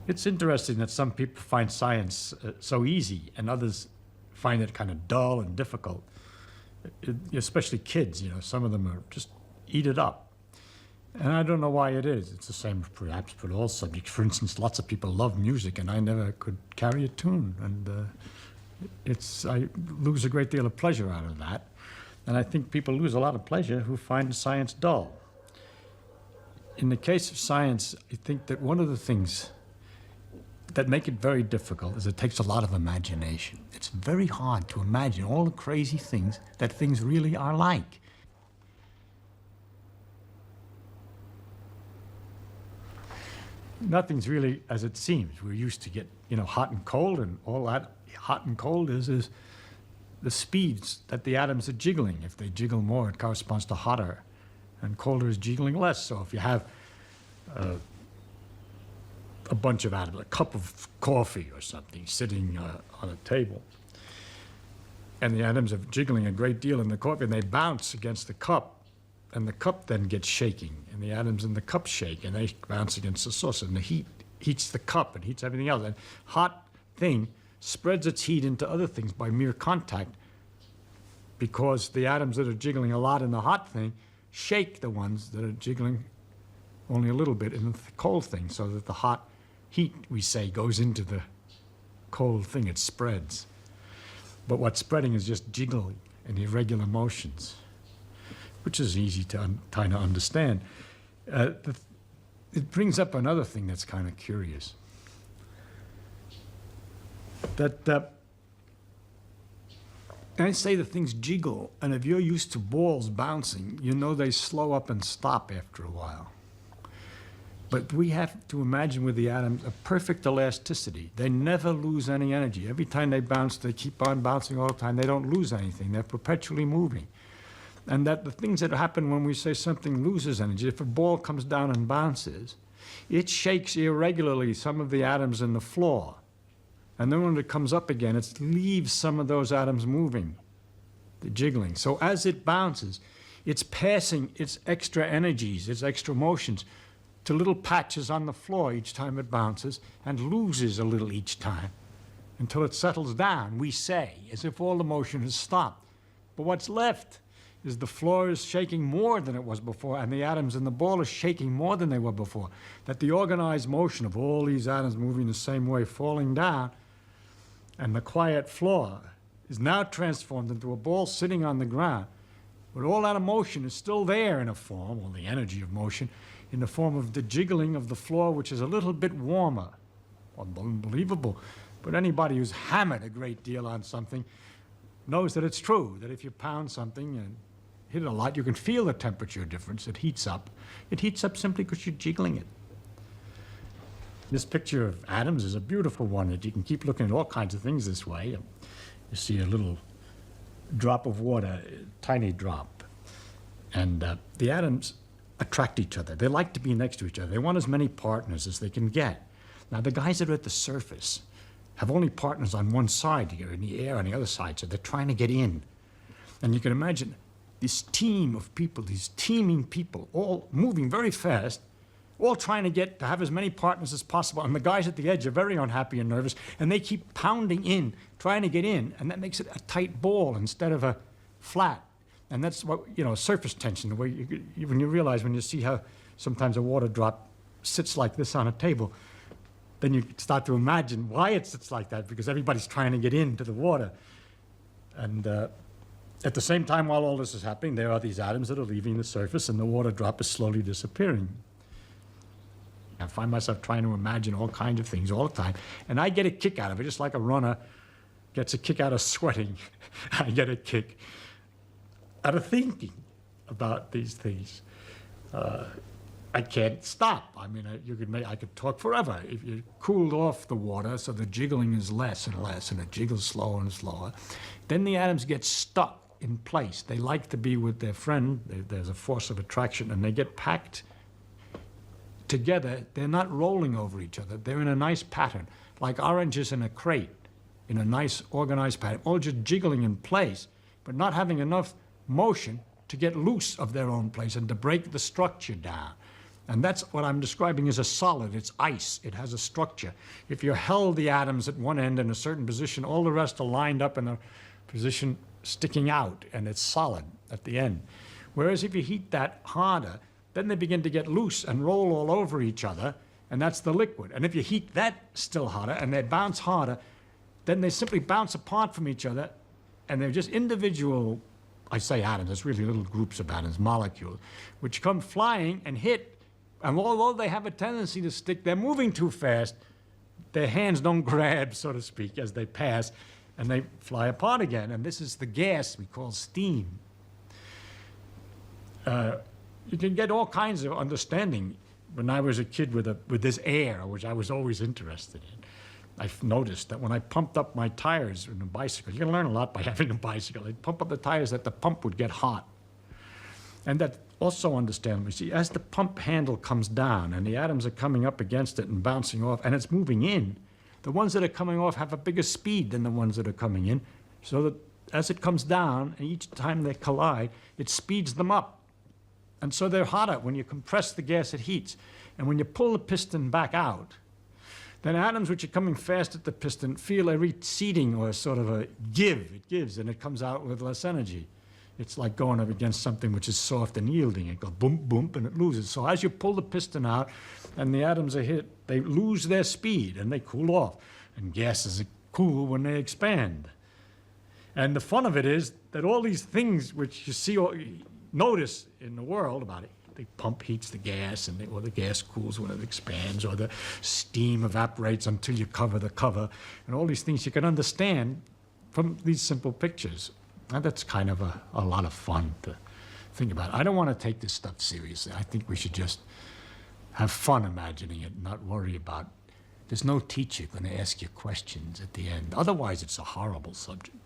It's interesting that some people find science so easy and others find it kind of dull and difficult. Especially kids, you know, some of them are just eat it up. And I don't know why it is. It's the same perhaps for all subjects. For instance, lots of people love music and I never could carry a tune. And I lose a great deal of pleasure out of that. And I think people lose a lot of pleasure who find science dull. In the case of science, I think that one of the things that make it very difficult is it takes a lot of imagination. It's very hard to imagine all the crazy things that things really are like. Nothing's really as it seems. We're used to get, you know, hot and cold, and all that hot and cold is the speeds that the atoms are jiggling. If they jiggle more, it corresponds to hotter, and colder is jiggling less. So if you have a bunch of atoms, a cup of coffee or something sitting on a table, and the atoms are jiggling a great deal in the coffee, and they bounce against the cup, and the cup then gets shaking, and the atoms in the cup shake, and they bounce against the saucer, and the heat heats the cup and heats everything else. And hot thing spreads its heat into other things by mere contact, because the atoms that are jiggling a lot in the hot thing shake the ones that are jiggling only a little bit in the cold thing, so that the hot heat, we say, goes into the cold thing. It spreads. But what's spreading is just jiggling and irregular motions, which is easy to kind of understand. It brings up another thing that's kind of curious. That I say the things jiggle, and if you're used to balls bouncing, you know they slow up and stop after a while. But we have to imagine with the atoms a perfect elasticity. They never lose any energy. Every time they bounce, they keep on bouncing all the time. They don't lose anything. They're perpetually moving. And that the things that happen when we say something loses energy, if a ball comes down and bounces, it shakes irregularly some of the atoms in the floor. And then when it comes up again, it leaves some of those atoms moving, the jiggling. So as it bounces, it's passing its extra energies, its extra motions, to little patches on the floor each time it bounces, and loses a little each time until it settles down, we say, as if all the motion has stopped. But what's left is the floor is shaking more than it was before, and the atoms in the ball are shaking more than they were before. That the organized motion of all these atoms moving the same way, falling down, and the quiet floor is now transformed into a ball sitting on the ground. But all that motion is still there in a form, or the energy of motion, in the form of the jiggling of the floor, which is a little bit warmer. Unbelievable. But anybody who's hammered a great deal on something knows that it's true, that if you pound something and hit it a lot, you can feel the temperature difference. It heats up. It heats up simply because you're jiggling it. This picture of atoms is a beautiful one that you can keep looking at all kinds of things this way. You see a little drop of water, a tiny drop, and the atoms attract each other. They like to be next to each other. They want as many partners as they can get. Now, the guys that are at the surface have only partners on one side here, in the air on the other side, so they're trying to get in. And you can imagine this team of people, these teeming people, all moving very fast, all trying to get to have as many partners as possible. And the guys at the edge are very unhappy and nervous, and they keep pounding in, trying to get in, and that makes it a tight ball instead of a flat. And that's what, you know, surface tension, the way when you realize, when you see how sometimes a water drop sits like this on a table, then you start to imagine why it sits like that, because everybody's trying to get into the water. And at the same time, while all this is happening, there are these atoms that are leaving the surface, and the water drop is slowly disappearing. I find myself trying to imagine all kinds of things all the time, and I get a kick out of it, just like a runner gets a kick out of sweating. I get a kick out of thinking about these things. I can't stop. I mean, I could talk forever. If you cooled off the water so the jiggling is less and less, and it jiggles slower and slower, then the atoms get stuck in place. They like to be with their friend. There's a force of attraction, and they get packed together. They're not rolling over each other. They're in a nice pattern, like oranges in a crate, in a nice organized pattern, all just jiggling in place, but not having enough motion to get loose of their own place and to break the structure down. And that's what I'm describing as a solid. It's ice. It has a structure. If you held the atoms at one end in a certain position, all the rest are lined up in a position sticking out, and it's solid at the end. Whereas if you heat that harder, then they begin to get loose and roll all over each other, and that's the liquid. And if you heat that still harder and they bounce harder, then they simply bounce apart from each other, and they're just individual, I say atoms, it's really little groups of atoms, molecules, which come flying and hit. And although they have a tendency to stick, they're moving too fast. Their hands don't grab, so to speak, as they pass, and they fly apart again. And this is the gas we call steam. You can get all kinds of understanding. When I was a kid with this air, which I was always interested in, I've noticed that when I pumped up my tires in a bicycle, you can learn a lot by having a bicycle. I'd pump up the tires that the pump would get hot. And that also understandable. See, as the pump handle comes down and the atoms are coming up against it and bouncing off, and it's moving in, the ones that are coming off have a bigger speed than the ones that are coming in, so that as it comes down, and each time they collide, it speeds them up. And so they're hotter. When you compress the gas, it heats. And when you pull the piston back out, then atoms which are coming fast at the piston feel a receding or sort of a give. It gives, and it comes out with less energy. It's like going up against something which is soft and yielding. It goes boom, boom, and it loses. So as you pull the piston out and the atoms are hit, they lose their speed and they cool off. And gases cool when they expand. And the fun of it is that all these things which you see or notice in the world about it, the pump heats the gas, or the gas cools when it expands, or the steam evaporates until you cover the cover, and all these things you can understand from these simple pictures. And that's kind of a lot of fun to think about. I don't want to take this stuff seriously. I think we should just have fun imagining it, not worry about. There's no teacher going to ask you questions at the end. Otherwise, it's a horrible subject.